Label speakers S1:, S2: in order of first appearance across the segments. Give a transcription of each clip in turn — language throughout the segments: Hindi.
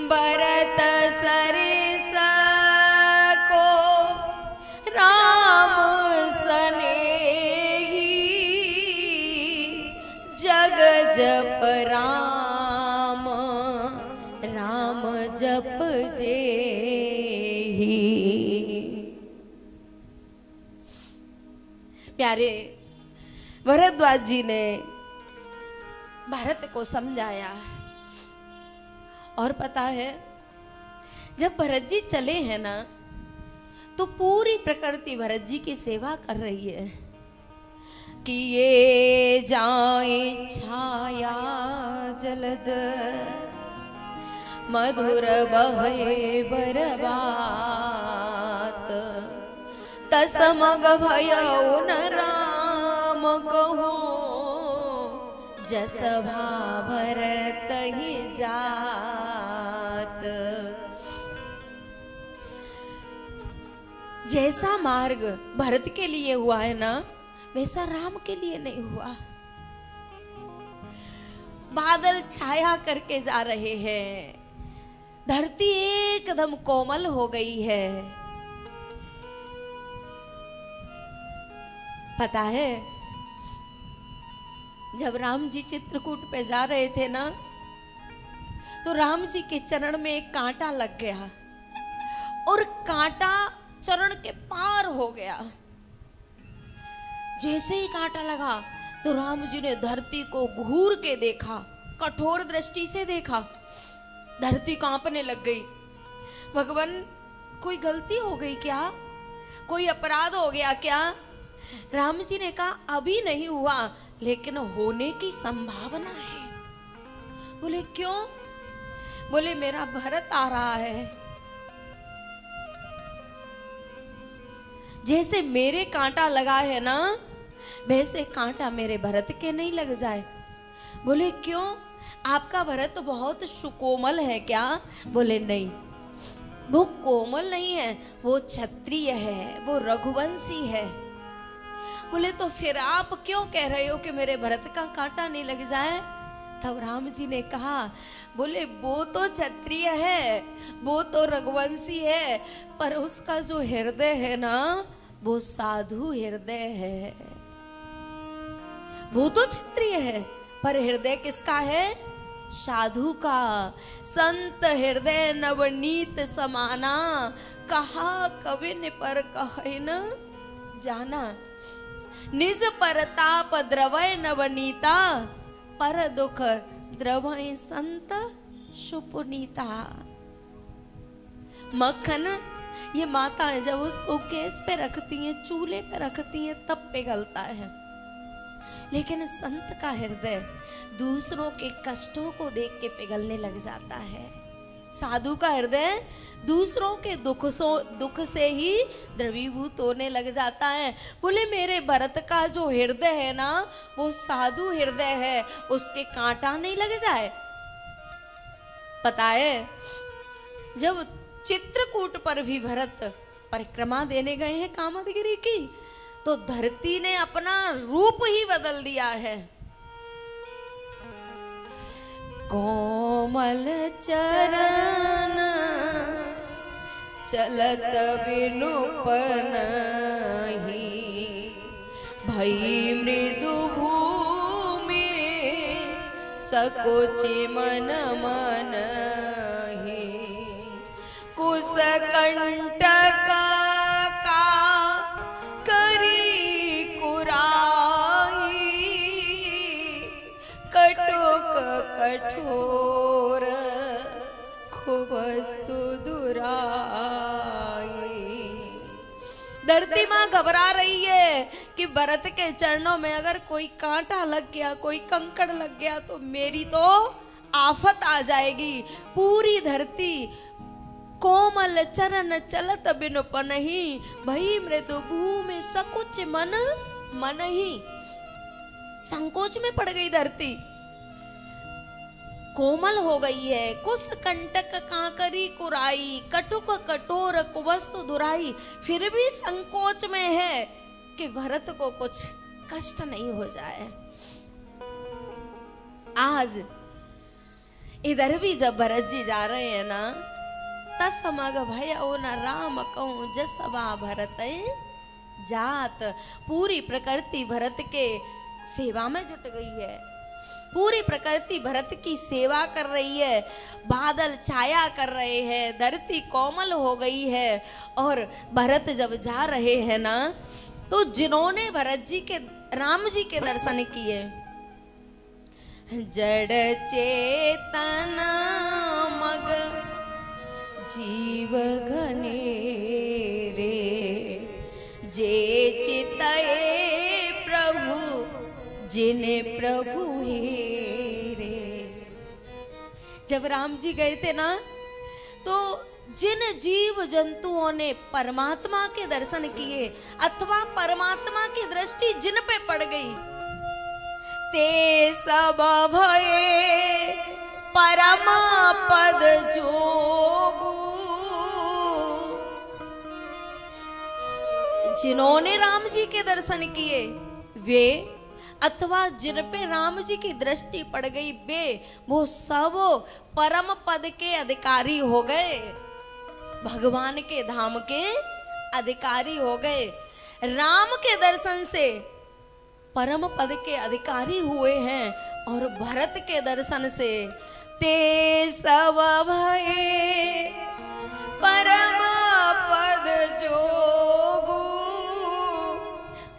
S1: भरत सरिस को राम सनेही, जग जप राम राम जप जेही। प्यारे भरद्वाज जी ने भारत को समझाया। और पता है, जब भरत जी चले हैं ना, तो पूरी प्रकृति भरत जी की सेवा कर रही है कि ये जाए छाया जलद, मधुर बहे बरबात, तसमग भयो न राम कहूँ, जस भा भरत ही जात। जैसा मार्ग भरत के लिए हुआ है ना, वैसा राम के लिए नहीं हुआ। बादल छाया करके जा रहे हैं, धरती एकदम कोमल हो गई है। पता है, जब राम जी चित्रकूट पे जा रहे थे ना, तो राम जी के चरण में एक कांटा लग गया और कांटा चरण के पार हो गया। जैसे ही कांटा लगा तो राम जी ने धरती को घूर के देखा, कठोर दृष्टि से देखा। धरती कांपने लग गई। भगवान, कोई गलती हो गई क्या? कोई अपराध हो गया क्या? राम जी ने कहा, अभी नहीं हुआ, लेकिन होने की संभावना है। बोले क्यों? बोले मेरा भरत आ रहा है। जैसे मेरे कांटा लगा है ना, वैसे कांटा मेरे भरत के नहीं लग जाए। बोले क्यों? आपका भरत तो बहुत सुकोमल है क्या? बोले नहीं, वो कोमल नहीं है, वो क्षत्रिय है, वो रघुवंशी है। बोले तो फिर आप क्यों कह रहे हो कि मेरे भरत का कांटा नहीं लग जाए? तब राम जी ने कहा, बोले वो तो क्षत्रिय है, वो तो रघुवंशी है, पर उसका जो हृदय है ना, वो साधु हृदय है। वो तो क्षत्रिय है, पर हृदय किसका है? साधु का। संत हृदय नवनीत समाना, कहा कविन पर कहे न जाना। निज परताप द्रवय नवनीता, पर दुख द्रवय संत सुपुनीता। मक्खन ये माता है, जब उसको गैस पे रखती है, चूल्हे पे रखती है, तब पिघलता है। लेकिन संत का हृदय दूसरों के कष्टों को देख के पिघलने लग जाता है। साधु का हृदय दूसरों के दुख से ही द्रवीभूत होने लग जाता है। बोले मेरे भरत का जो हृदय है ना, वो साधु हृदय है, उसके कांटा नहीं लग जाए। पता है, जब चित्रकूट पर भी भरत परिक्रमा देने गए हैं कामदगिरि की, तो धरती ने अपना रूप ही बदल दिया है। कोमल चरण चलत विनुपन ही, भई मृदु भूमि सकोचि मन मन ही। कुश कंटक का करी कुराई, कटुक कठोर खुबस्तु दुराई। धरती माँ घबरा रही है कि भरत के चरणों में अगर कोई कांटा लग गया, कोई कंकड़ लग गया, तो मेरी तो आफत आ जाएगी। पूरी धरती कोमल चरण चलत बिनुपन ही, भई मृदु भूमि सकुच मन मन ही। संकोच में पड़ गई धरती, कोमल हो गई है। कुश कंटक कांकरी कुराई, कटुक कठोर कुवस्तु दुराई। फिर भी संकोच में है कि भरत को कुछ कष्ट नहीं हो जाए। आज इधर भी जब भरत जी जा रहे हैं ना, तसमग भय ओ न राम कहूं जसवा भरत जात। पूरी प्रकृति भरत के सेवा में जुट गई है, पूरी प्रकृति भरत की सेवा कर रही है, बादल छाया कर रहे हैं, धरती कोमल हो गई है। और भरत जब जा रहे हैं ना, तो जिन्होंने भरत जी के राम जी के दर्शन किए, जड़ चेतन मग जीव घने रे, जे चितए प्रभु जिने प्रभु हेरे। जब राम जी गए थे ना, तो जिन जीव जंतुओं ने परमात्मा के दर्शन किए अथवा परमात्मा की दृष्टि जिन पे पड़ गई, ते सब भये परम पद जोगु। जिन्होंने राम जी के दर्शन किए वे, अथवा जिन पे राम जी की दृष्टि पड़ गई वे, वो सब परम पद के अधिकारी हो गए, भगवान के धाम के अधिकारी हो गए। राम के दर्शन से परम पद के अधिकारी हुए हैं, और भरत के दर्शन से ते सब भये परम पद जोगु।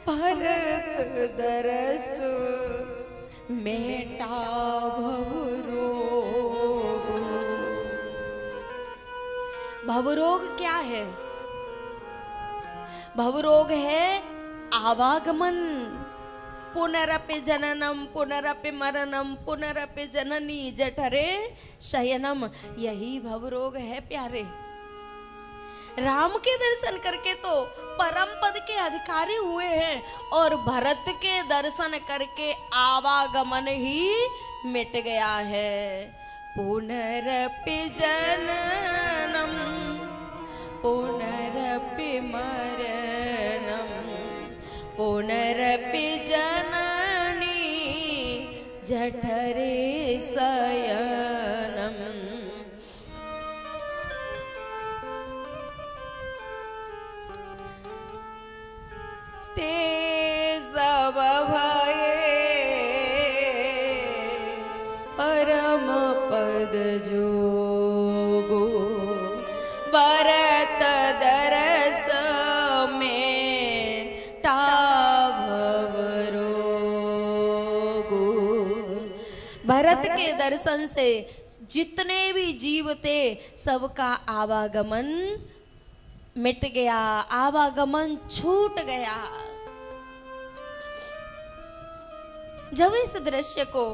S1: भरत दरस मेटा भवरोग। भवरोग क्या है? भवरोग है आवागमन, पुनरपि जननम पुनरपि मरणम पुनरपि जननी जठरे शयनम। यही भवरोग है प्यारे। राम के दर्शन करके तो परम पद के अधिकारी हुए हैं, और भरत के दर्शन करके आवागमन ही मिट गया है। पुनरपि जननम पुनरपि मरणम पुनरपि जननी जठरे शयनम। ते सब भये परम पद जोगु। भरत दरस में भवरोगु। भरत के दर्शन से जितने भी जीव थे सबका आवागमन मिट गया, आवागमन छूट गया। जब इस दृश्य को